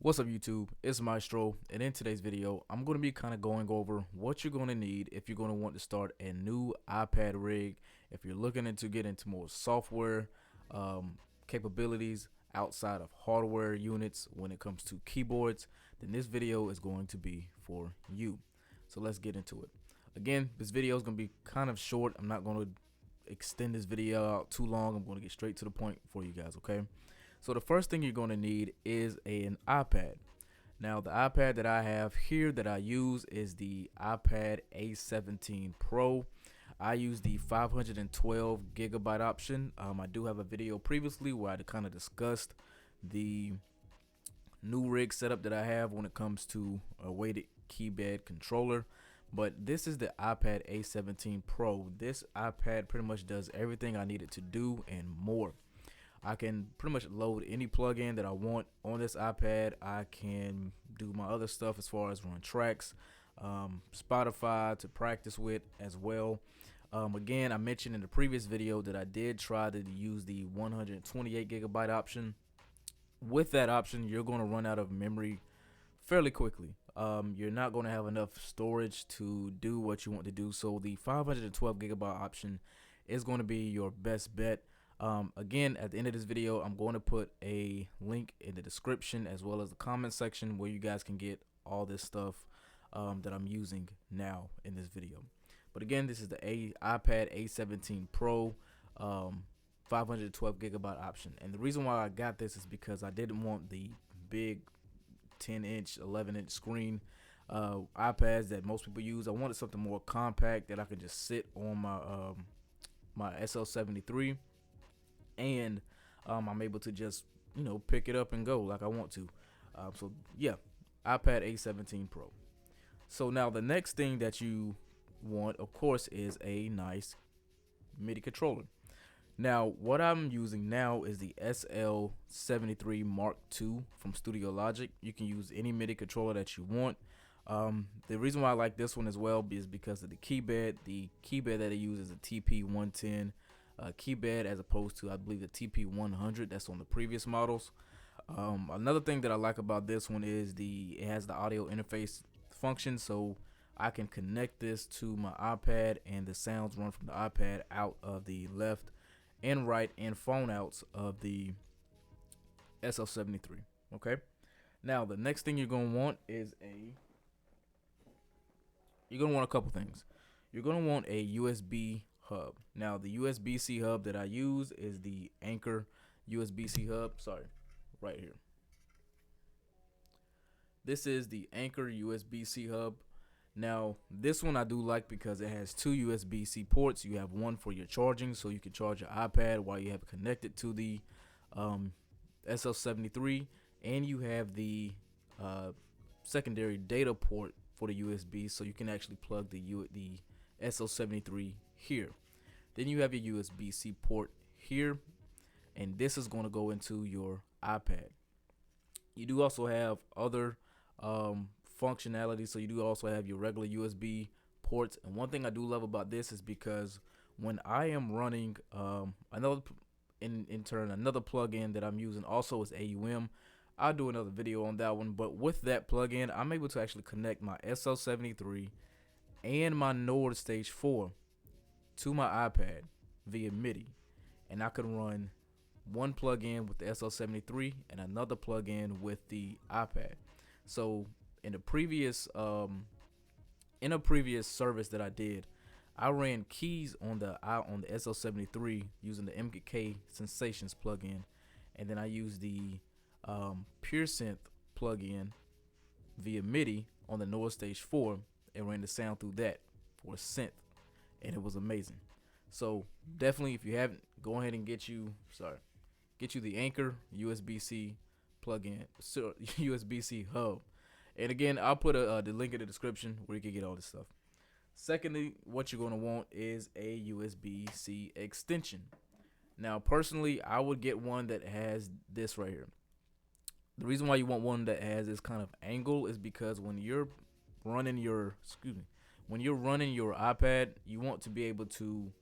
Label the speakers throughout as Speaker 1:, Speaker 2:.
Speaker 1: What's up YouTube, it's Maestro, and in today's video I'm going to be kind of going over what you're going to need if you're going to want to start a new iPad rig. If you're looking to get into more software capabilities outside of hardware units when it comes to keyboards, then this video is going to be for you. So let's get into it. Again, this video is going to be kind of short. I'm not going to extend this video out too long. I'm going to get straight to the point for you guys, okay? So the first thing you're going to need is an iPad. Now the iPad that I have here that I use is the iPad A17 Pro. I use the 512 gigabyte option. I do have a video previously where I kind of discussed the new rig setup that I have when it comes to a weighted keypad controller. But this is the iPad A17 Pro. This iPad pretty much does everything I need it to do and more. I can pretty much load any plugin that I want on this iPad. I can do my other stuff as far as run tracks, Spotify to practice with as well. Again, I mentioned in the previous video that I did try to use the 128 gigabyte option. With that option, you're going to run out of memory fairly quickly. You're not going to have enough storage to do what you want to do. So the 512 gigabyte option is going to be your best bet. Again, at the end of this video, I'm going to put a link in the description as well as the comment section where you guys can get all this stuff that I'm using now in this video. But again, this is the iPad A17 Pro 512 gigabyte option. And the reason why I got this is because I didn't want the big 10-inch, 11-inch screen iPads that most people use. I wanted something more compact that I could just sit on my SL73. And I'm able to just, pick it up and go like I want to. So yeah, iPad A17 Pro. So now the next thing that you want, of course, is a nice MIDI controller. Now what I'm using now is the SL73 Mk2 from Studiologic. You can use any MIDI controller that you want. The reason why I like this one as well is because of the keypad. The keypad that I use is a TP110 keypad as opposed to, I believe, the TP100 that's on the previous models. Another thing that I like about this one is it has the audio interface function, so I can connect this to my iPad and the sounds run from the iPad out of the left and right and phone outs of the SL73. Okay, now the next thing you're going to want is a couple things. You're going to want a USB hub. Now the USBC hub that I use is the Anchor USBC hub. Sorry, right here. This is the Anchor USBC hub. Now this one I do like because it has two USB-C ports. You have one for your charging, so you can charge your iPad while you have it connected to the SL73, and you have the secondary data port for the USB, so you can actually plug the SL73 here. Then you have your USB-C port here, and this is going to go into your iPad. You do also have other functionality, so you do also have your regular USB ports. And one thing I do love about this is because when I am running another plugin that I'm using also is AUM. I'll do another video on that one, but with that plugin, I'm able to actually connect my SL73 and my Nord Stage 4 to my iPad via MIDI, and I can run one plugin with the SL73 and another plugin with the iPad. So in a previous service that I did, I ran keys on the SL73 using the MK Sensations plugin, and then I used the Pure Synth plugin via MIDI on the Nord Stage 4 and ran the sound through that for a synth, and it was amazing. So definitely, if you haven't, go ahead and get you the Anchor USB-C plugin, USB-C hub. And again, I'll put the link in the description where you can get all this stuff. Secondly, what you're going to want is a USBC extension. Now personally, I would get one that has this right here. The reason why you want one that has this kind of angle is because when you're running your iPad, you want to be able to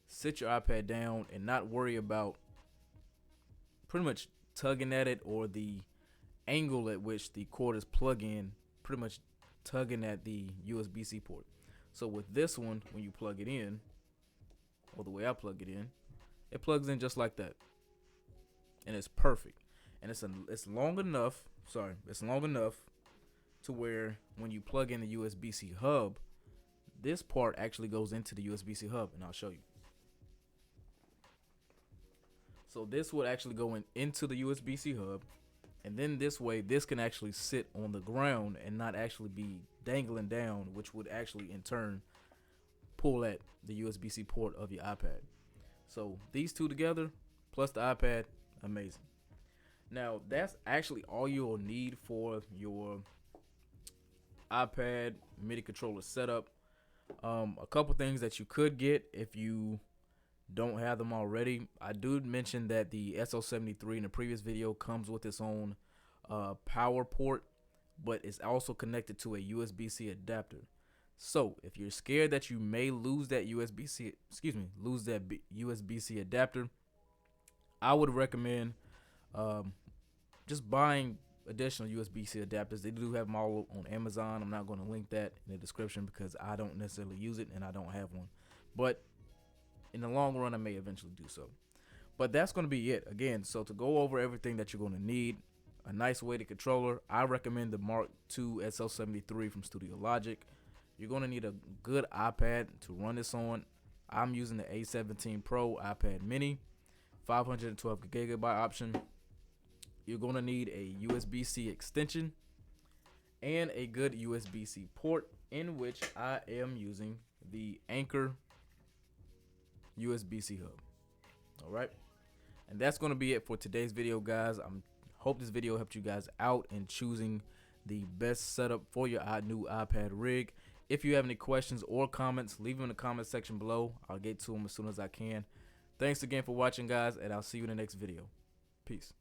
Speaker 1: sit your iPad down and not worry about pretty much tugging at it or the angle at which the cord is plugged in, pretty much tugging at the USB-C port. So with this one, when you plug it in, or the way I plug it plugs in just like that, and it's perfect. And it's long enough. It's long enough to where when you plug in the USB-C hub, this part actually goes into the USB-C hub, and I'll show you. So this would actually go into the USB-C hub, and then this way, this can actually sit on the ground and not actually be dangling down, which would actually in turn pull at the USB-C port of your iPad. So these two together, plus the iPad, amazing. Now that's actually all you'll need for your iPad MIDI controller setup. A couple things that you could get if you don't have them already. I do mention that the SL73 in the previous video comes with its own power port, but it's also connected to a USB-C adapter. So if you're scared that you may lose that USB-C adapter, I would recommend just buying additional USB-C adapters. They do have them all on Amazon. I'm not going to link that in the description because I don't necessarily use it and I don't have one. But in the long run, I may eventually do so. But that's going to be it. Again, so to go over everything that you're going to need, a nice weighted controller, I recommend the Mark II SL73 from Studiologic. You're going to need a good iPad to run this on. I'm using the A17 Pro iPad Mini, 512 GB option. You're going to need a USBC extension and a good USB-C port, in which I am using the Anchor USB-C hub. All right, and that's going to be it for today's video, guys. I hope this video helped you guys out in choosing the best setup for your new iPad rig. If you have any questions or comments, leave them in the comment section below. I'll get to them as soon as I can. Thanks again for watching, guys, and I'll see you in the next video. Peace.